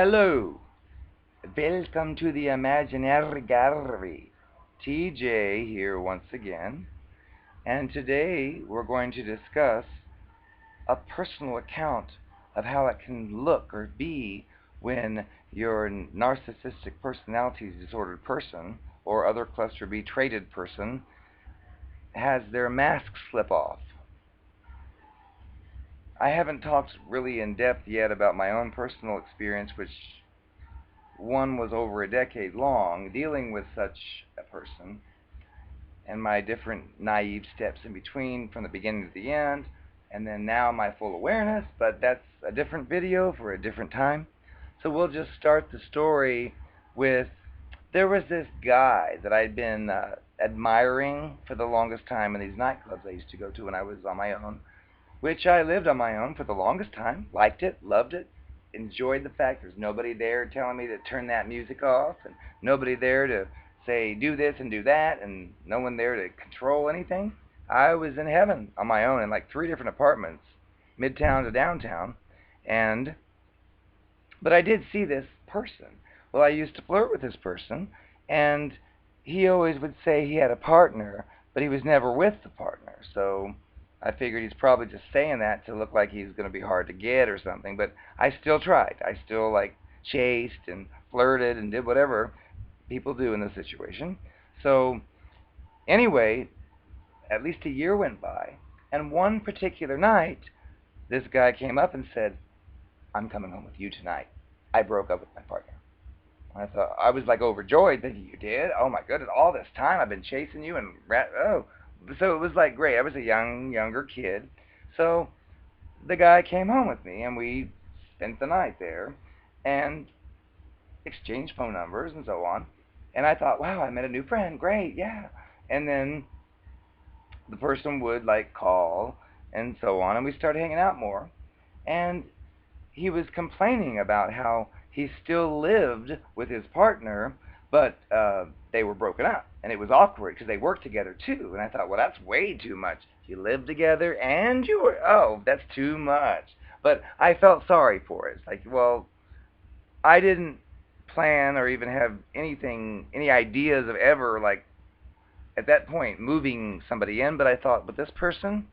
Hello, welcome to the Imaginary Gallery. TJ here once again, and today we're going to discuss a personal account of how it can look or be when your narcissistic personality disordered person or other cluster B traded person has their mask slip off. I haven't talked really in depth yet about my own personal experience, which one was over a decade long, dealing with such a person, and my different naive steps in between from the beginning to the end, and then now my full awareness, but that's a different video for a different time. So we'll just start the story with, there was this guy that I'd been admiring for the longest time in these nightclubs I used to go to when I was on my own, which I lived on my own for the longest time, liked it, loved it, enjoyed the fact there's nobody there telling me to turn that music off, and nobody there to say do this and do that, and no one there to control anything. I was in heaven on my own in like 3 different apartments, midtown to downtown, and but I did see this person. Well, I used to flirt with this person, and he always would say he had a partner, but he was never with the partner. So I figured he's probably just saying that to look like he's going to be hard to get or something. But I still tried. I still chased and flirted and did whatever people do in this situation. So anyway, at least a year went by, and one particular night, this guy came up and said, "I'm coming home with you tonight. I broke up with my partner." I thought, I was like overjoyed, thinking, "You did? Oh my goodness! All this time I've been chasing you and so it was like great. I was a younger kid, so the guy came home with me, and we spent the night there, and exchanged phone numbers and so on. And I thought, wow, I met a new friend. Great, yeah. And then the person would call and so on, and we started hanging out more. And he was complaining about how he still lived with his partner, but they were broken up, and it was awkward because they worked together too. And I thought, well, that's way too much. You live together and you were, oh, that's too much. But I felt sorry for it. It's like, well, I didn't plan or even have any ideas of ever at that point moving somebody in. But I thought, with this person,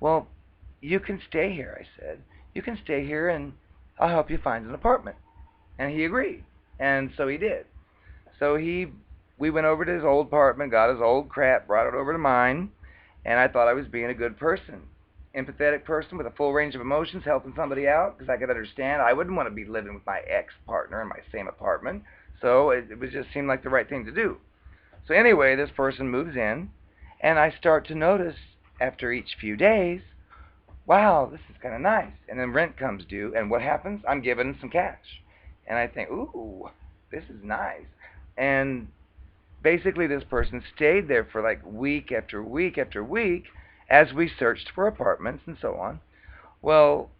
well, you can stay here. I said, you can stay here, and I'll help you find an apartment. And he agreed, and so he did. So we went over to his old apartment, got his old crap, brought it over to mine, and I thought I was being a good person, empathetic person with a full range of emotions, helping somebody out, because I could understand I wouldn't want to be living with my ex-partner in my same apartment. So it was just seemed like the right thing to do. So anyway, this person moves in, and I start to notice after each few days, wow, this is kind of nice. And then rent comes due, and what happens? I'm given some cash. And I think, ooh, this is nice. And basically this person stayed there for week after week after week as we searched for apartments and so on. Well,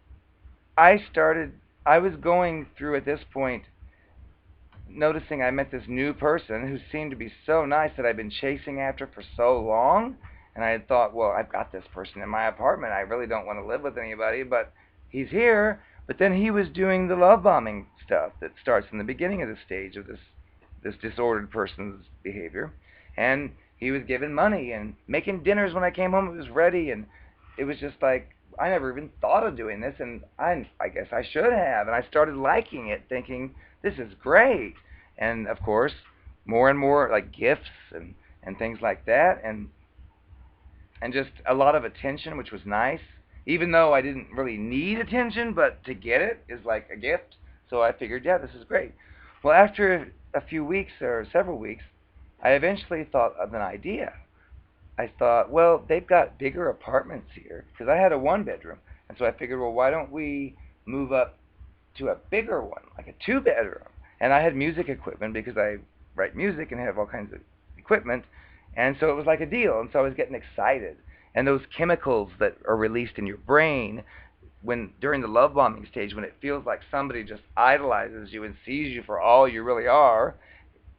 I was going through at this point noticing I met this new person who seemed to be so nice that I'd been chasing after for so long. And I had thought, well, I've got this person in my apartment. I really don't want to live with anybody, but he's here. But then he was doing the love bombing stuff that starts in the beginning of the stage of this disordered person's behavior. And he was giving money and making dinners when I came home. It was ready, and it was just like, I never even thought of doing this, and I guess I should have. And I started liking it, thinking, this is great. And of course, more and more gifts and things like that, and just a lot of attention, which was nice. Even though I didn't really need attention, but to get it is like a gift. So I figured, yeah, this is great. Well, after a few weeks or several weeks, I eventually thought of an idea. I thought, well, they've got bigger apartments here, because I had a 1-bedroom. And so I figured, well, why don't we move up to a bigger one, like a 2-bedroom? And I had music equipment because I write music and have all kinds of equipment. And so it was like a deal. And so I was getting excited. And those chemicals that are released in your brain during the love bombing stage, when it feels like somebody just idolizes you and sees you for all you really are,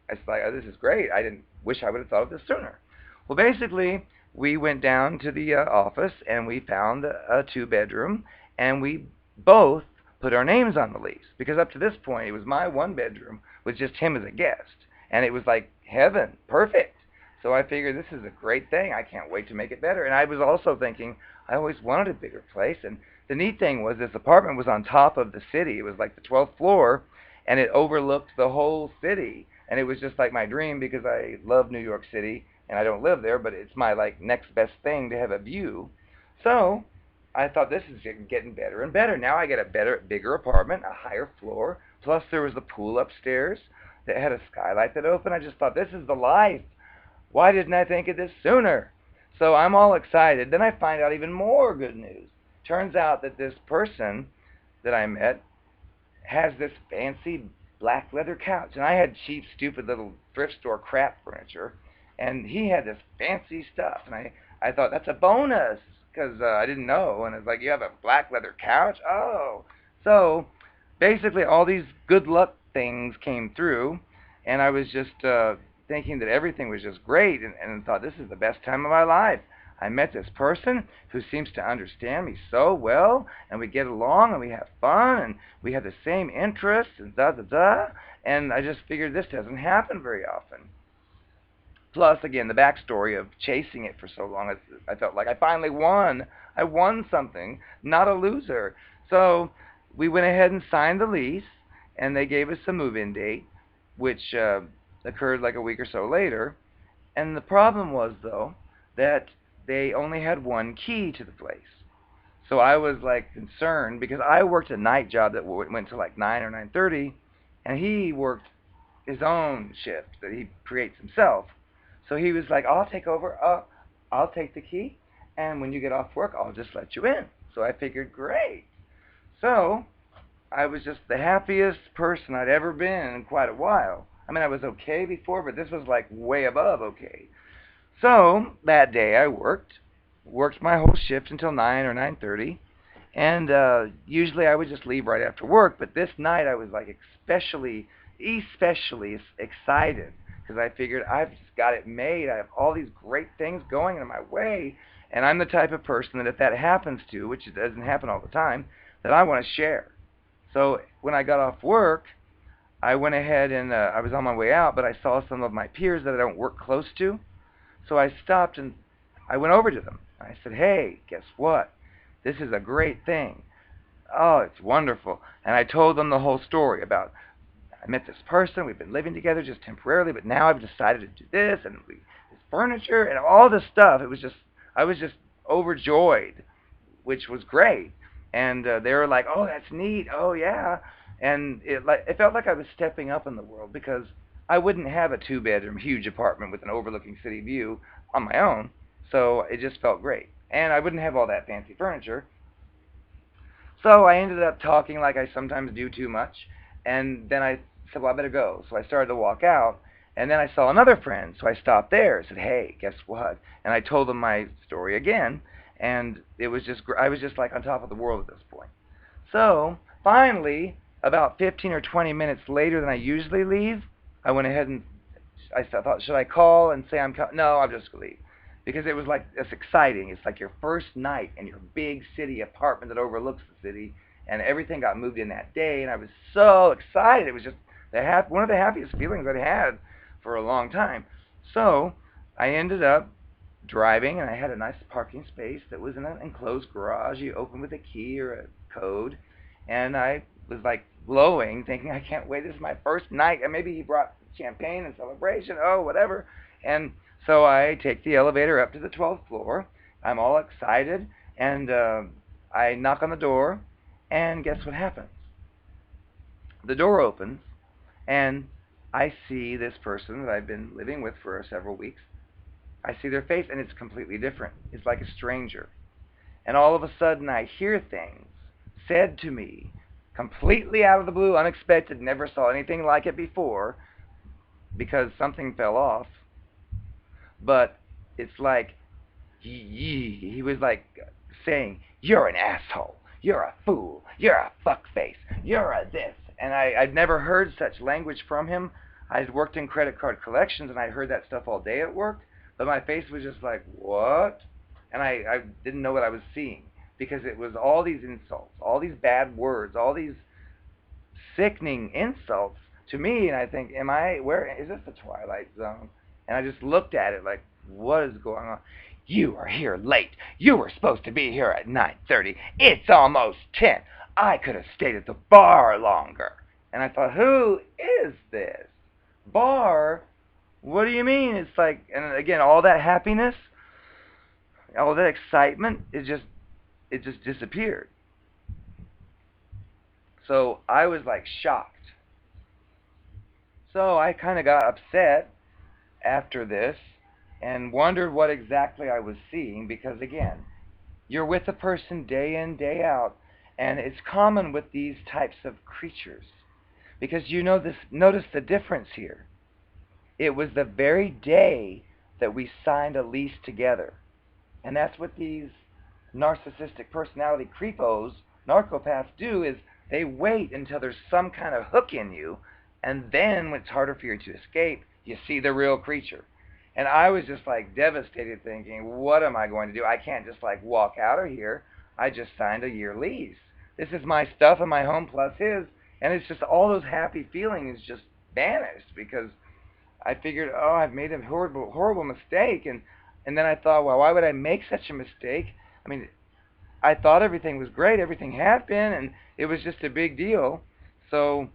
it's like, oh, this is great. I didn't wish I would have thought of this sooner. Well, basically, we went down to the office, and we found a 2-bedroom, and we both put our names on the lease, because up to this point it was my one bedroom with just him as a guest, and it was like heaven, perfect. So I figured this is a great thing. I can't wait to make it better. And I was also thinking I always wanted a bigger place. And the neat thing was this apartment was on top of the city. It was like the 12th floor, and it overlooked the whole city. And it was just like my dream, because I love New York City, and I don't live there, but it's my like next best thing to have a view. So I thought, this is getting better and better. Now I get a better, bigger apartment, a higher floor. Plus there was the pool upstairs that had a skylight that opened. I just thought, this is the life. Why didn't I think of this sooner? So I'm all excited. Then I find out even more good news. Turns out that this person that I met has this fancy black leather couch. And I had cheap, stupid little thrift store crap furniture. And he had this fancy stuff. And I thought, that's a bonus, because I didn't know. And it's like, you have a black leather couch? Oh. So basically all these good luck things came through. And I was just thinking that everything was just great, and thought, this is the best time of my life. I met this person who seems to understand me so well, and we get along, and we have fun, and we have the same interests, and da-da-da, and I just figured this doesn't happen very often. Plus, again, the backstory of chasing it for so long, I felt like I finally won. I won something, not a loser. So we went ahead and signed the lease, and they gave us a move-in date, which occurred like a week or so later. And the problem was, though, that they only had one key to the place. So I was like concerned, because I worked a night job that went to like 9 or 9:30, and he worked his own shift that he creates himself. So he was like, I'll take over, I'll take the key, and when you get off work, I'll just let you in. So I figured, great. So I was just the happiest person I'd ever been in quite a while. I mean, I was okay before, but this was like way above okay. So that day I worked my whole shift until 9 or 9:30, and usually I would just leave right after work. But this night I was like especially excited, because I figured, I've just got it made. I have all these great things going in my way, and I'm the type of person that if that happens to, which it doesn't happen all the time, that I want to share. So when I got off work, I went ahead and I was on my way out, but I saw some of my peers that I don't work close to. So I stopped and I went over to them. I said, hey, guess what? This is a great thing. Oh, it's wonderful. And I told them the whole story about, I met this person, we've been living together just temporarily, but now I've decided to do this, and this furniture, and all this stuff. I was just overjoyed, which was great. And they were like, oh, that's neat. Oh, yeah. And it felt like I was stepping up in the world, because I wouldn't have a 2-bedroom huge apartment with an overlooking city view on my own. So it just felt great. And I wouldn't have all that fancy furniture. So I ended up talking like I sometimes do too much. And then I said, well, I better go. So I started to walk out. And then I saw another friend. So I stopped there and said, hey, guess what? And I told them my story again. And it was just, I was just like on top of the world at this point. So finally, about 15 or 20 minutes later than I usually leave, I went ahead and I thought, should I call and say I'm coming? No, I'm just going to leave. Because it was like, it's exciting. It's like your first night in your big city apartment that overlooks the city, and everything got moved in that day, and I was so excited. It was just one of the happiest feelings I'd had for a long time. So I ended up driving, and I had a nice parking space that was in an enclosed garage. You open with a key or a code, and I was like glowing, thinking, I can't wait. This is my first night, and maybe he brought champagne and celebration. Oh, whatever. And so I take the elevator up to the 12th floor. I'm all excited, and I knock on the door, and guess what happens? The door opens, and I see this person that I've been living with for several weeks. I see their face, and it's completely different. It's like a stranger. And all of a sudden, I hear things said to me, completely out of the blue, unexpected, never saw anything like it before, because something fell off. But it's like, he was like saying, you're an asshole, you're a fool, you're a fuckface, you're a this. And I'd never heard such language from him. I'd worked in credit card collections, and I heard that stuff all day at work. But my face was just like, what? And I didn't know what I was seeing, because it was all these insults, all these bad words, all these sickening insults to me, and I think, where is this the Twilight Zone? And I just looked at it like, what is going on? You are here late. You were supposed to be here at 9:30. It's almost 10. I could have stayed at the bar longer. And I thought, who is this? Bar? What do you mean? It's like, and again, all that happiness, all that excitement, it just disappeared. So I was like shocked. So I kind of got upset after this and wondered what exactly I was seeing, because again, you're with a person day in, day out, and it's common with these types of creatures. Because notice the difference here. It was the very day that we signed a lease together. And that's what these narcissistic personality creepos, narcopaths do, is they wait until there's some kind of hook in you, and then when it's harder for you to escape, you see the real creature. And I was just like devastated, thinking, what am I going to do? I can't just like walk out of here. I just signed a year lease. This is my stuff and my home plus his, and it's just all those happy feelings just vanished, because I figured, oh, I've made a horrible, horrible mistake, and then I thought, well, why would I make such a mistake? I mean, I thought everything was great, everything had been, and it was just a big deal. So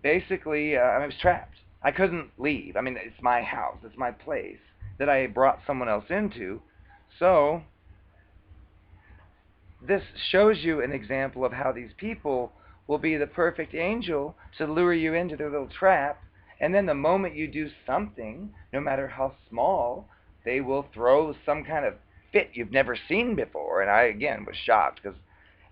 basically, I was trapped. I couldn't leave. I mean, it's my house, it's my place that I brought someone else into. So this shows you an example of how these people will be the perfect angel to lure you into their little trap, and then the moment you do something, no matter how small, they will throw some kind of fit you've never seen before. And I again was shocked, because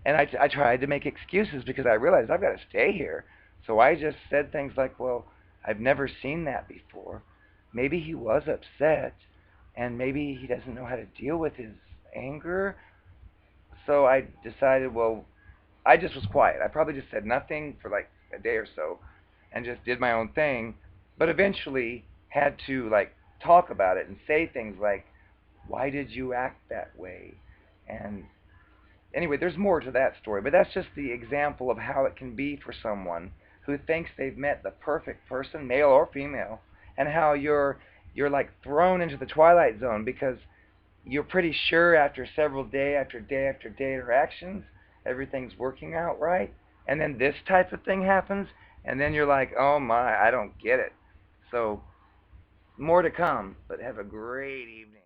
and I tried to make excuses, because I realized I've got to stay here. So I just said things like, well, I've never seen that before. Maybe he was upset, and maybe he doesn't know how to deal with his anger. So I decided, well, I just was quiet. I probably just said nothing for like a day or so and just did my own thing, but eventually had to like talk about it and say things like, why did you act that way? And anyway, there's more to that story, but that's just the example of how it can be for someone who thinks they've met the perfect person, male or female, and how you're like thrown into the twilight zone, because you're pretty sure after several day after day after day interactions, everything's working out right. And then this type of thing happens, and then you're like, oh my, I don't get it. So, more to come, but have a great evening.